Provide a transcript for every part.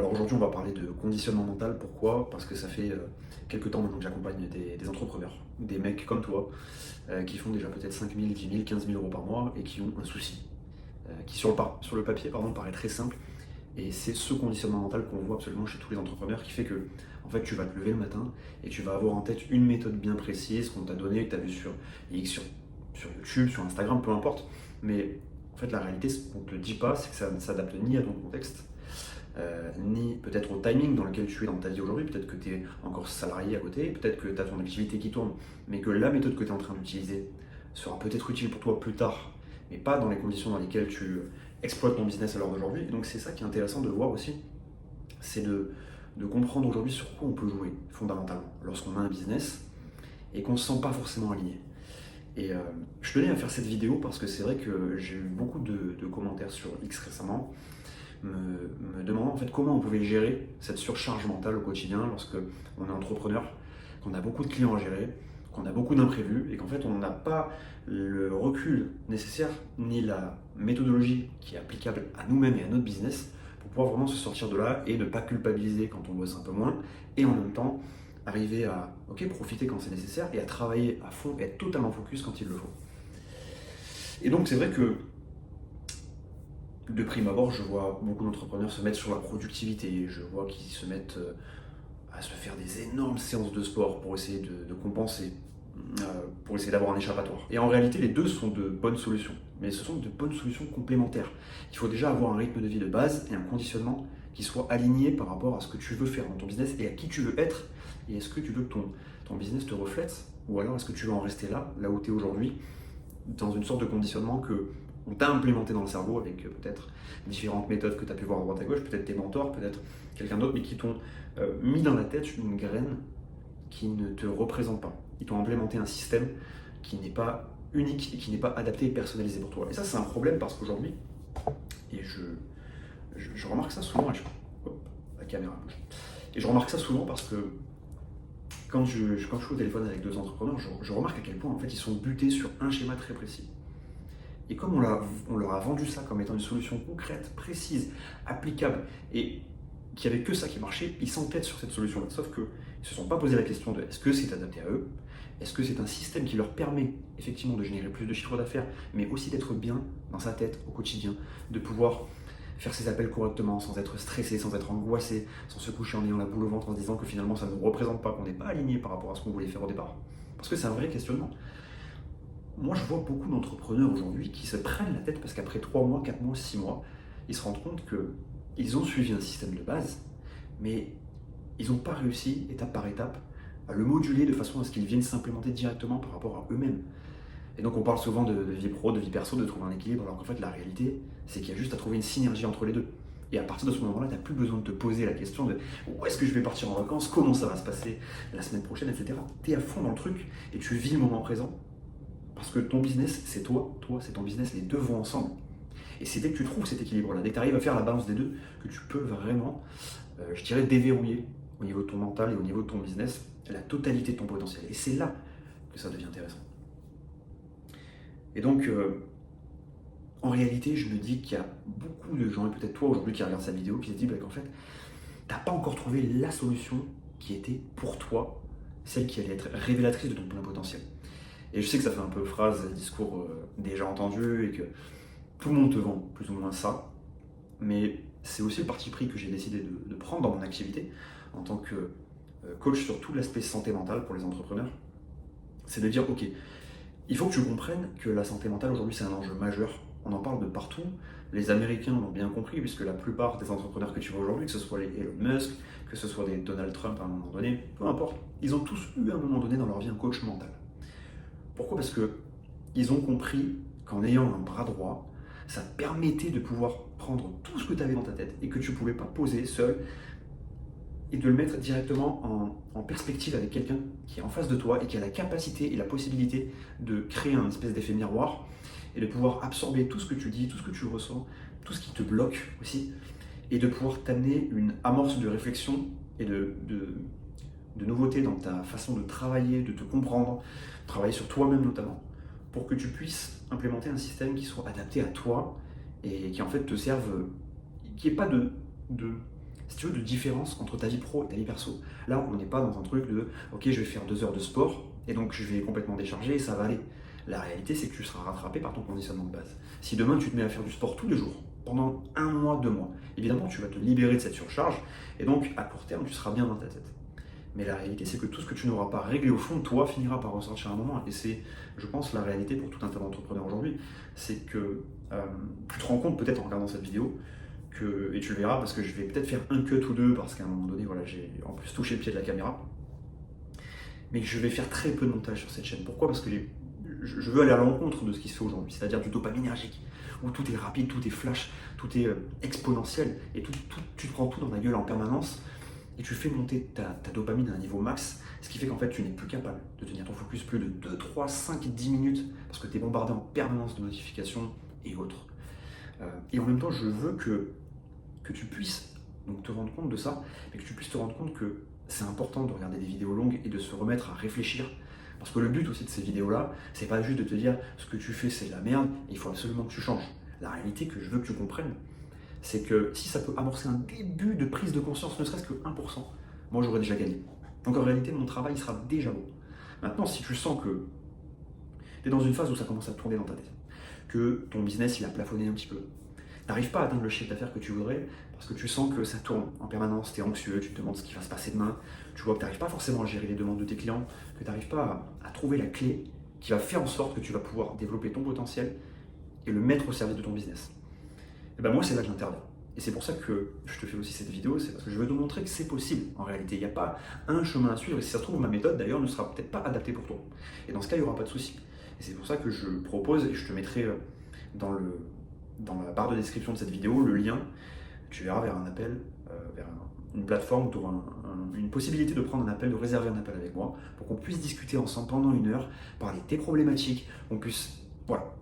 Alors aujourd'hui, on va parler de conditionnement mental. Pourquoi? Parce que ça fait quelques temps maintenant que j'accompagne des entrepreneurs, des mecs comme toi, qui font déjà peut-être 5 000, 10 000, 15 000 euros par mois et qui ont un souci, qui sur le papier paraît très simple. Et c'est ce conditionnement mental qu'on voit absolument chez tous les entrepreneurs qui fait que en fait, tu vas te lever le matin et tu vas avoir en tête une méthode bien précise qu'on t'a donnée, que tu as vue sur X, sur YouTube, sur Instagram, peu importe. Mais en fait, la réalité, ce qu'on ne te dit pas, c'est que ça ne s'adapte ni à ton contexte, ni peut-être au timing dans lequel tu es dans ta vie aujourd'hui. Peut-être que tu es encore salarié à côté, peut-être que tu as ton activité qui tourne, mais que la méthode que tu es en train d'utiliser sera peut-être utile pour toi plus tard, mais pas dans les conditions dans lesquelles tu exploites ton business à l'heure d'aujourd'hui. Et donc c'est ça qui est intéressant de voir aussi, c'est de comprendre aujourd'hui sur quoi on peut jouer fondamentalement lorsqu'on a un business et qu'on ne se sent pas forcément aligné. Et je tenais à faire cette vidéo parce que c'est vrai que j'ai eu beaucoup de commentaires sur X récemment me demandant en fait comment on pouvait gérer cette surcharge mentale au quotidien lorsque on est entrepreneur, qu'on a beaucoup de clients à gérer, qu'on a beaucoup d'imprévus et qu'en fait on n'a pas le recul nécessaire ni la méthodologie qui est applicable à nous-mêmes et à notre business pour pouvoir vraiment se sortir de là et ne pas culpabiliser quand on bosse un peu moins et en même temps arriver à profiter quand c'est nécessaire et à travailler à fond et être totalement focus quand il le faut. Et donc c'est vrai que de prime abord, je vois beaucoup d'entrepreneurs se mettre sur la productivité, je vois qu'ils se mettent à se faire des énormes séances de sport pour essayer de compenser, pour essayer d'avoir un échappatoire. Et en réalité, les deux sont de bonnes solutions, mais ce sont de bonnes solutions complémentaires. Il faut déjà avoir un rythme de vie de base et un conditionnement qui soit aligné par rapport à ce que tu veux faire dans ton business et à qui tu veux être, et est-ce que tu veux que ton business te reflète, ou alors est-ce que tu veux en rester là où tu es aujourd'hui, dans une sorte de conditionnement que on t'a implémenté dans le cerveau avec peut-être différentes méthodes que tu as pu voir à droite à gauche, peut-être tes mentors, peut-être quelqu'un d'autre, mais qui t'ont mis dans la tête une graine qui ne te représente pas. Ils t'ont implémenté un système qui n'est pas unique et qui n'est pas adapté et personnalisé pour toi. Et ça, c'est un problème parce qu'aujourd'hui, et je remarque ça souvent, hop, la caméra bouge. Et je remarque ça souvent parce que quand je suis au téléphone avec deux entrepreneurs, je remarque à quel point en fait ils sont butés sur un schéma très précis. Et comme on leur a vendu ça comme étant une solution concrète, précise, applicable, et qu'il n'y avait que ça qui marchait, ils s'entêtent sur cette solution-là. Sauf qu'ils ne se sont pas posé la question de est-ce que c'est adapté à eux? Est-ce que c'est un système qui leur permet effectivement de générer plus de chiffre d'affaires, mais aussi d'être bien dans sa tête au quotidien, de pouvoir faire ses appels correctement, sans être stressé, sans être angoissé, sans se coucher en ayant la boule au ventre en se disant que finalement ça ne nous représente pas, qu'on n'est pas aligné par rapport à ce qu'on voulait faire au départ. Parce que c'est un vrai questionnement. Moi, je vois beaucoup d'entrepreneurs aujourd'hui qui se prennent la tête parce qu'après 3 mois, 4 mois, 6 mois, ils se rendent compte qu'ils ont suivi un système de base, mais ils n'ont pas réussi, étape par étape, à le moduler de façon à ce qu'ils viennent s'implémenter directement par rapport à eux-mêmes. Et donc, on parle souvent de vie pro, de vie perso, de trouver un équilibre, alors qu'en fait, la réalité, c'est qu'il y a juste à trouver une synergie entre les deux. Et à partir de ce moment-là, tu n'as plus besoin de te poser la question de où est-ce que je vais partir en vacances, comment ça va se passer la semaine prochaine, etc. Tu es à fond dans le truc et tu vis le moment présent. Parce que ton business, c'est toi c'est ton business, les deux vont ensemble. Et c'est dès que tu trouves cet équilibre-là, dès que tu arrives à faire la balance des deux, que tu peux vraiment, je dirais, déverrouiller au niveau de ton mental et au niveau de ton business la totalité de ton potentiel. Et c'est là que ça devient intéressant. Et donc, en réalité, je me dis qu'il y a beaucoup de gens, et peut-être toi aujourd'hui qui regarde cette vidéo, qui se dit qu'en fait, tu n'as pas encore trouvé la solution qui était pour toi, celle qui allait être révélatrice de ton plein potentiel. Et je sais que ça fait un peu phrase, discours déjà entendu et que tout le monde te vend plus ou moins ça. Mais c'est aussi le parti pris que j'ai décidé de prendre dans mon activité en tant que coach sur tout l'aspect santé mentale pour les entrepreneurs. C'est de dire, ok, il faut que tu comprennes que la santé mentale aujourd'hui c'est un enjeu majeur. On en parle de partout. Les Américains l'ont bien compris puisque la plupart des entrepreneurs que tu vois aujourd'hui, que ce soit les Elon Musk, que ce soit des Donald Trump à un moment donné, peu importe, ils ont tous eu à un moment donné dans leur vie un coach mental. Pourquoi? Parce qu'ils ont compris qu'en ayant un bras droit, ça te permettait de pouvoir prendre tout ce que tu avais dans ta tête et que tu ne pouvais pas poser seul et de le mettre directement en perspective avec quelqu'un qui est en face de toi et qui a la capacité et la possibilité de créer un espèce d'effet miroir et de pouvoir absorber tout ce que tu dis, tout ce que tu ressens, tout ce qui te bloque aussi et de pouvoir t'amener une amorce de réflexion et de nouveautés dans ta façon de travailler, de te comprendre, travailler sur toi-même notamment, pour que tu puisses implémenter un système qui soit adapté à toi et qui en fait te serve, qu'il n'y ait pas de si tu veux, de différence entre ta vie pro et ta vie perso. Là, on n'est pas dans un truc de ok, je vais faire 2 heures de sport et donc je vais complètement décharger et ça va aller. La réalité, c'est que tu seras rattrapé par ton conditionnement de base. Si demain tu te mets à faire du sport tous les jours, pendant 1 mois, 2 mois, évidemment tu vas te libérer de cette surcharge et donc à court terme tu seras bien dans ta tête. Mais la réalité, c'est que tout ce que tu n'auras pas réglé au fond de toi finira par ressortir à un moment. Et c'est, je pense, la réalité pour tout un tas d'entrepreneurs aujourd'hui. C'est que tu te rends compte peut-être en regardant cette vidéo, et tu le verras parce que je vais peut-être faire un cut ou deux, parce qu'à un moment donné, voilà, j'ai en plus touché le pied de la caméra. Mais je vais faire très peu de montage sur cette chaîne. Pourquoi? Parce que je veux aller à l'encontre de ce qui se fait aujourd'hui, c'est-à-dire du dopaminergique, où tout est rapide, tout est flash, tout est exponentiel, et tu te prends tout dans la gueule en permanence. Et tu fais monter ta dopamine à un niveau max, ce qui fait qu'en fait tu n'es plus capable de tenir ton focus plus de 2, 3, 5, 10 minutes parce que tu es bombardé en permanence de notifications et autres. Et en même temps, je veux que tu puisses donc te rendre compte de ça, mais que tu puisses te rendre compte que c'est important de regarder des vidéos longues et de se remettre à réfléchir. Parce que le but aussi de ces vidéos-là, c'est pas juste de te dire ce que tu fais c'est de la merde, il faut absolument que tu changes. La réalité que je veux que tu comprennes, c'est que si ça peut amorcer un début de prise de conscience, ne serait-ce que 1%, moi j'aurais déjà gagné. Donc en réalité, mon travail sera déjà bon. Maintenant, si tu sens que tu es dans une phase où ça commence à tourner dans ta tête, que ton business il a plafonné un petit peu, tu n'arrives pas à atteindre le chiffre d'affaires que tu voudrais, parce que tu sens que ça tourne en permanence, tu es anxieux, tu te demandes ce qui va se passer demain, tu vois que tu n'arrives pas forcément à gérer les demandes de tes clients, que tu n'arrives pas à trouver la clé qui va faire en sorte que tu vas pouvoir développer ton potentiel et le mettre au service de ton business. Et ben moi, c'est là que j'interviens. Et c'est pour ça que je te fais aussi cette vidéo, c'est parce que je veux te montrer que c'est possible en réalité. Il n'y a pas un chemin à suivre, et si ça se trouve, ma méthode d'ailleurs ne sera peut-être pas adaptée pour toi. Et dans ce cas, il n'y aura pas de souci. Et c'est pour ça que je propose, et je te mettrai dans la barre de description de cette vidéo le lien, tu verras vers un appel, vers une plateforme où tu auras une possibilité de prendre un appel, de réserver un appel avec moi, pour qu'on puisse discuter ensemble pendant 1 heure, parler de tes problématiques, qu'on puisse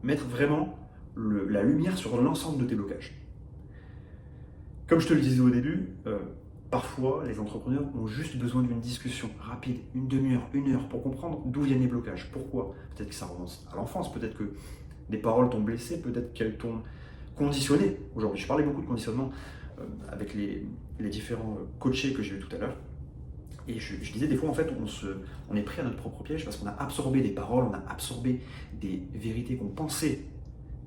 mettre vraiment la lumière sur l'ensemble de tes blocages. Comme je te le disais au début, parfois les entrepreneurs ont juste besoin d'une discussion rapide, une demi-heure, 1 heure, pour comprendre d'où viennent les blocages. Pourquoi? Peut-être que ça remonte à l'enfance, peut-être que des paroles t'ont blessé, peut-être qu'elles t'ont conditionné. Aujourd'hui, je parlais beaucoup de conditionnement avec les différents coachés que j'ai eu tout à l'heure. Et je disais, des fois, en fait, on est pris à notre propre piège parce qu'on a absorbé des paroles, on a absorbé des vérités qu'on pensait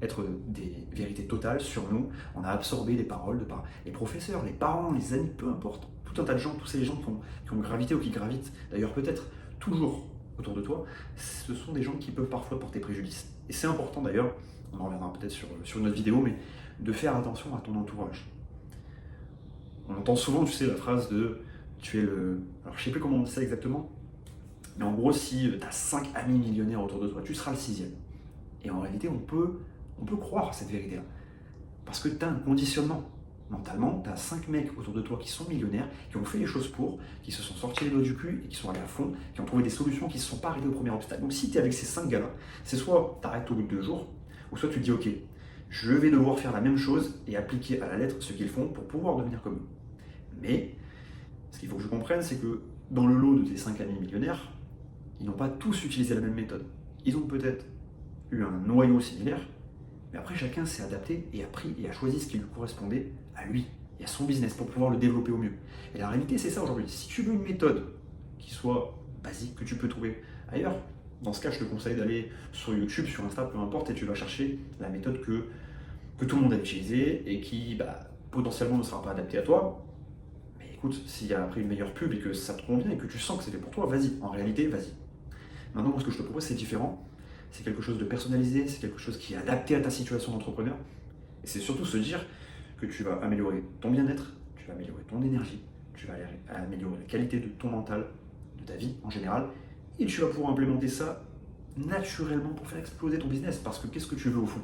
être des vérités totales sur nous. On a absorbé des paroles de par les professeurs, les parents, les amis, peu importe. Tout un tas de gens, tous ces gens qui ont gravité ou qui gravitent, d'ailleurs peut-être toujours autour de toi, ce sont des gens qui peuvent parfois porter préjudice. Et c'est important d'ailleurs, on en reviendra peut-être sur une autre vidéo, mais de faire attention à ton entourage. On entend souvent, tu sais, la phrase de tu es le... Alors je sais plus comment on dit ça exactement, mais en gros, si tu as 5 amis millionnaires autour de toi, tu seras le 6e. Et en réalité, on peut croire à cette vérité-là. Parce que tu as un conditionnement. Mentalement, tu as 5 mecs autour de toi qui sont millionnaires, qui ont fait les choses pour, qui se sont sortis les doigts du cul et qui sont allés à fond, qui ont trouvé des solutions, qui ne se sont pas arrêtés au premier obstacle. Donc si tu es avec ces 5 gars-là, c'est soit tu arrêtes au bout de 2 jours, ou soit tu te dis ok, je vais devoir faire la même chose et appliquer à la lettre ce qu'ils font pour pouvoir devenir comme eux. Mais ce qu'il faut que je comprenne, c'est que dans le lot de tes 5 amis millionnaires, ils n'ont pas tous utilisé la même méthode. Ils ont peut-être eu un noyau similaire, mais après chacun s'est adapté et a pris et a choisi ce qui lui correspondait à lui et à son business pour pouvoir le développer au mieux. Et la réalité, c'est ça aujourd'hui. Si tu veux une méthode qui soit basique, que tu peux trouver ailleurs, dans ce cas, je te conseille d'aller sur YouTube, sur Insta, peu importe, et tu vas chercher la méthode que tout le monde a utilisée et qui potentiellement ne sera pas adaptée à toi. Mais écoute, s'il y a après une meilleure pub et que ça te convient et que tu sens que c'est fait pour toi, vas-y. En réalité, vas-y. Maintenant, moi, ce que je te propose, c'est différent. C'est quelque chose de personnalisé, c'est quelque chose qui est adapté à ta situation d'entrepreneur. Et c'est surtout se dire que tu vas améliorer ton bien-être, tu vas améliorer ton énergie, tu vas améliorer la qualité de ton mental, de ta vie en général, et tu vas pouvoir implémenter ça naturellement pour faire exploser ton business. Parce que qu'est-ce que tu veux au fond?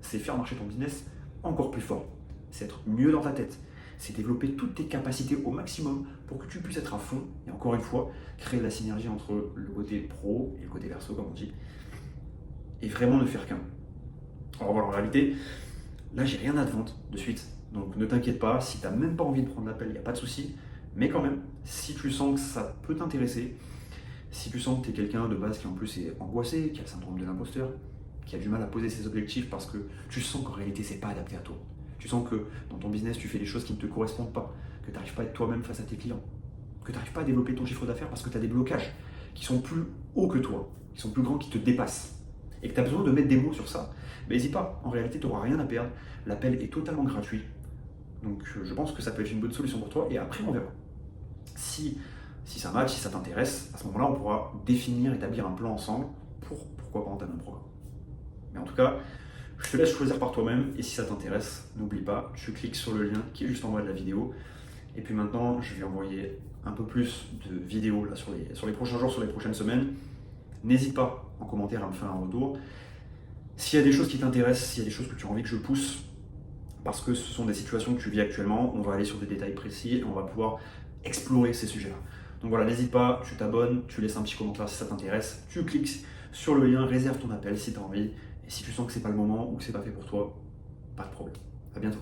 C'est faire marcher ton business encore plus fort. C'est être mieux dans ta tête. C'est développer toutes tes capacités au maximum pour que tu puisses être à fond. Et encore une fois, créer la synergie entre le côté pro et le côté perso, comme on dit. Et vraiment ne faire qu'un. Alors voilà, en réalité, là, j'ai rien à te vendre de suite. Donc ne t'inquiète pas, si tu n'as même pas envie de prendre l'appel, il n'y a pas de souci. Mais quand même, si tu sens que ça peut t'intéresser, si tu sens que tu es quelqu'un de base qui en plus est angoissé, qui a le syndrome de l'imposteur, qui a du mal à poser ses objectifs parce que tu sens qu'en réalité, c'est pas adapté à toi. Tu sens que dans ton business, tu fais des choses qui ne te correspondent pas, que tu n'arrives pas à être toi-même face à tes clients, que tu n'arrives pas à développer ton chiffre d'affaires parce que tu as des blocages qui sont plus hauts que toi, qui sont plus grands, qui te dépassent, et que tu as besoin de mettre des mots sur ça, ben n'hésite pas, en réalité tu n'auras rien à perdre, l'appel est totalement gratuit, donc je pense que ça peut être une bonne solution pour toi, et après on verra. Si ça match, si ça t'intéresse, à ce moment-là on pourra définir, établir un plan ensemble pour pourquoi pas entamer un programme. Mais en tout cas, je te laisse choisir par toi-même, et si ça t'intéresse, n'oublie pas, tu cliques sur le lien qui est juste en bas de la vidéo. Et puis maintenant, je vais envoyer un peu plus de vidéos là, sur les prochains jours, sur les prochaines semaines. N'hésite pas en commentaire à me faire un retour. S'il y a des choses qui t'intéressent, s'il y a des choses que tu as envie que je pousse, parce que ce sont des situations que tu vis actuellement, on va aller sur des détails précis et on va pouvoir explorer ces sujets-là. Donc voilà, n'hésite pas, tu t'abonnes, tu laisses un petit commentaire si ça t'intéresse, tu cliques sur le lien, réserve ton appel si tu as envie. Et si tu sens que c'est pas le moment ou que c'est pas fait pour toi, pas de problème. À bientôt.